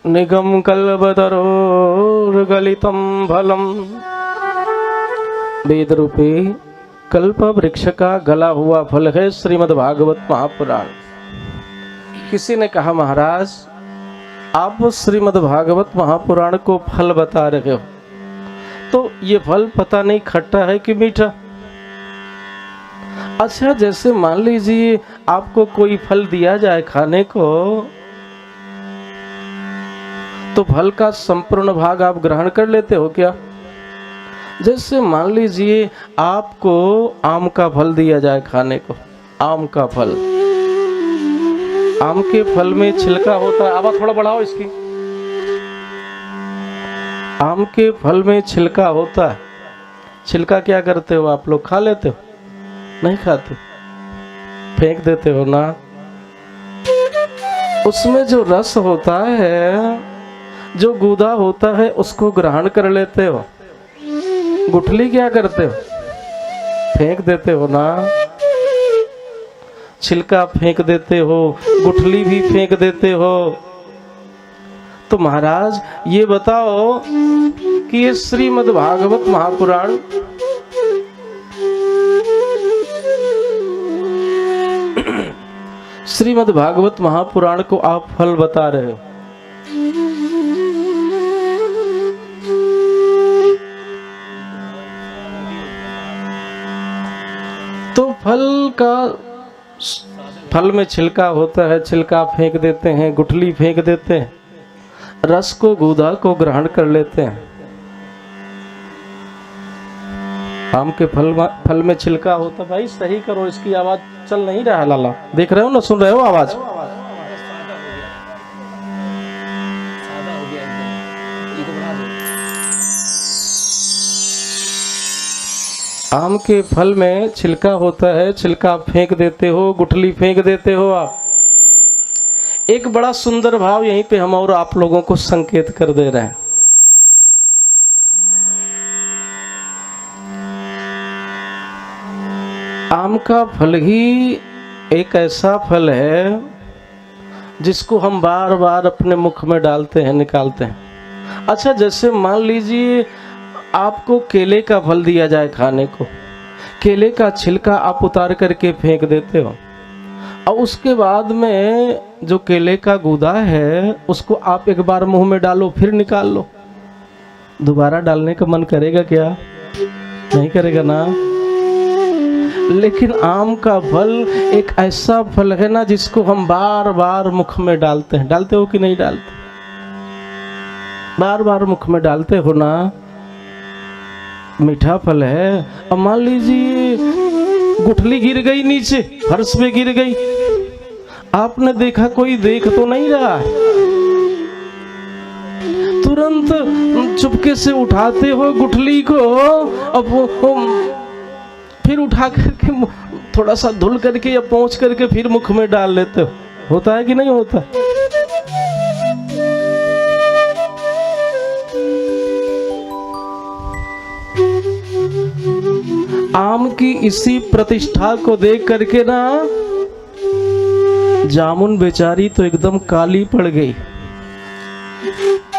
निगम कल्पतरोर्गलितं फलम। वेद रूपी कल्प वृक्ष का गला हुआ फल है श्रीमद् भागवत महापुराण। किसी ने कहा महाराज आप श्रीमद् भागवत महापुराण को फल बता रहे हो, तो ये फल पता नहीं खट्टा है कि मीठा। अच्छा, जैसे मान लीजिए आपको कोई फल दिया जाए खाने को, तो फल का संपूर्ण भाग आप ग्रहण कर लेते हो क्या? जैसे मान लीजिए आपको आम का फल दिया जाए खाने को, आम का फल, आम के फल में छिलका होता है। आवाज थोड़ा बढ़ाओ इसकी। आम के फल में छिलका होता है। छिलका क्या करते हो आप लोग? खा लेते हो? नहीं खाते, फेंक देते हो ना। उसमें जो रस होता है, जो गूदा होता है, उसको ग्रहण कर लेते हो। गुठली क्या करते हो? फेंक देते हो ना। छिलका फेंक देते हो, गुठली भी फेंक देते हो। तो महाराज ये बताओ कि ये श्रीमद् भागवत महापुराण श्रीमद् भागवत महापुराण को आप फल बता रहे हो, तो फल में छिलका होता है, छिलका फेंक देते हैं, गुठली फेंक देते हैं, रस को गूदा को ग्रहण कर लेते हैं। आम के फल में छिलका होता। भाई सही करो, इसकी आवाज चल नहीं रहा है लाला, देख रहे हो ना, सुन रहे हो आवाज? आम के फल में छिलका होता है, छिलका फेंक देते हो, गुठली फेंक देते हो आप। एक बड़ा सुंदर भाव यहीं पे हम और आप लोगों को संकेत कर दे रहे हैं। आम का फल ही एक ऐसा फल है जिसको हम बार बार अपने मुख में डालते हैं, निकालते हैं। अच्छा, जैसे मान लीजिए आपको केले का फल दिया जाए खाने को, केले का छिलका आप उतार करके फेंक देते हो, और उसके बाद में जो केले का गूदा है उसको आप एक बार मुंह में डालो, फिर निकाल लो। दोबारा डालने का मन करेगा क्या? नहीं करेगा ना। लेकिन आम का फल एक ऐसा फल है ना जिसको हम बार बार मुख में डालते हैं। डालते हो कि नहीं डालते? बार बार मुख में डालते हो ना। मीठा फल है। अब मान लीजिए गुठली गिर गई नीचे, फर्श पे गिर गई, आपने देखा, कोई देख तो नहीं रहा, तुरंत चुपके से उठाते हो गुठली को, अब फिर उठा करके थोड़ा सा धुल करके या पोंछ करके फिर मुख में डाल लेते हो। होता है कि नहीं होता? आम की इसी प्रतिष्ठा को देख करके ना जामुन बेचारी तो एकदम काली पड़ गई।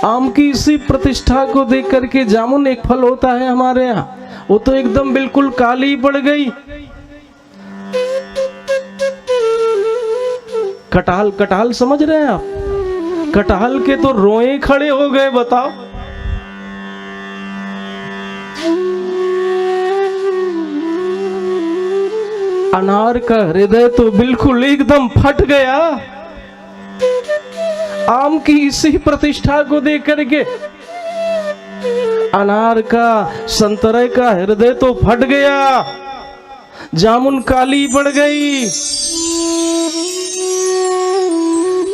आम की इसी प्रतिष्ठा को देख करके जामुन एक फल होता है हमारे यहाँ, वो तो एकदम बिल्कुल काली पड़ गई। कटहल, कटहल समझ रहे हैं आप? कटहल के तो रोए खड़े हो गए, बताओ। अनार का हृदय तो बिल्कुल एकदम फट गया आम की इसी प्रतिष्ठा को देख करके। अनार का, संतरे का हृदय तो फट गया, जामुन काली पड़ गई।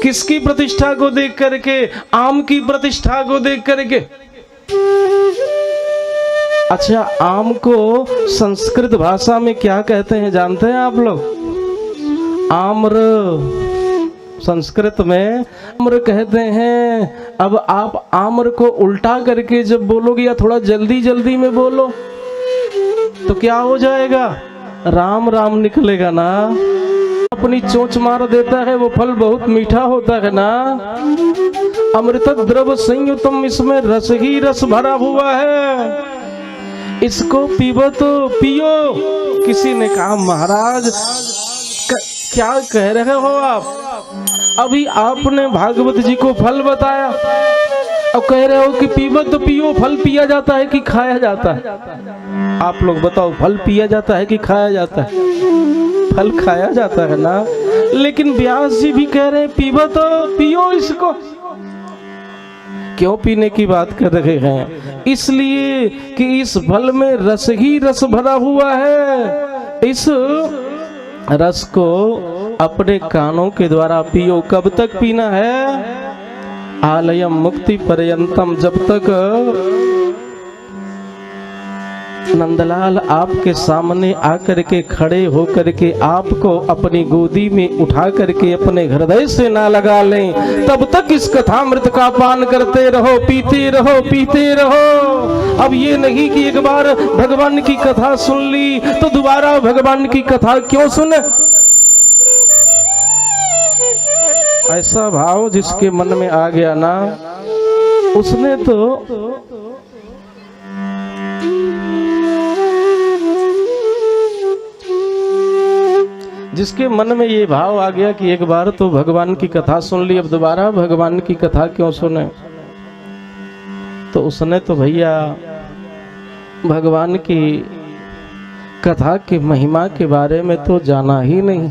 किसकी प्रतिष्ठा को देख करके? आम की प्रतिष्ठा को देख करके। अच्छा, आम को संस्कृत भाषा में क्या कहते हैं जानते हैं आप लोग? आम्र। संस्कृत में आम्र कहते हैं। अब आप आम्र को उल्टा करके जब बोलोगे या थोड़ा जल्दी जल्दी में बोलो तो क्या हो जाएगा? राम राम निकलेगा ना। अपनी चोंच मार देता है, वो फल बहुत मीठा होता है ना। अमृत द्रव संयुतम, इसमें रस ही रस भरा हुआ है, इसको पीबो तो पियो। किसी ने कहा महाराज क्या कह रहे हो आप? अभी आपने भागवत जी को फल बताया, अब कह रहे हो कि पीबो तो पियो। फल पिया जाता है कि खाया जाता है? आप लोग बताओ, फल पिया जाता है कि खाया जाता है? फल खाया जाता है ना। लेकिन व्यास जी भी कह रहे हैं पीबो तो पियो इसको। क्यों पीने की बात कर रहे हैं? इसलिए कि इस फल में रस ही रस भरा हुआ है। इस रस को अपने कानों के द्वारा पियो। कब तक पीना है? आलयम मुक्ति पर्यंतम, जब तक नंदलाल आपके सामने आकर के खड़े होकर के आपको अपनी गोदी में उठा करके अपने हृदय से ना लगा लें, तब तक इस कथामृत का पान करते रहो, पीते रहो, पीते रहो। अब ये नहीं कि एक बार भगवान की कथा सुन ली तो दोबारा भगवान की कथा क्यों सुने। ऐसा भाव जिसके मन में आ गया ना, उसने तो जिसके मन में ये भाव आ गया कि एक बार तो भगवान की कथा सुन ली, अब दोबारा भगवान की कथा क्यों सुने, तो उसने तो भैया भगवान की कथा की महिमा के बारे में तो जाना ही नहीं।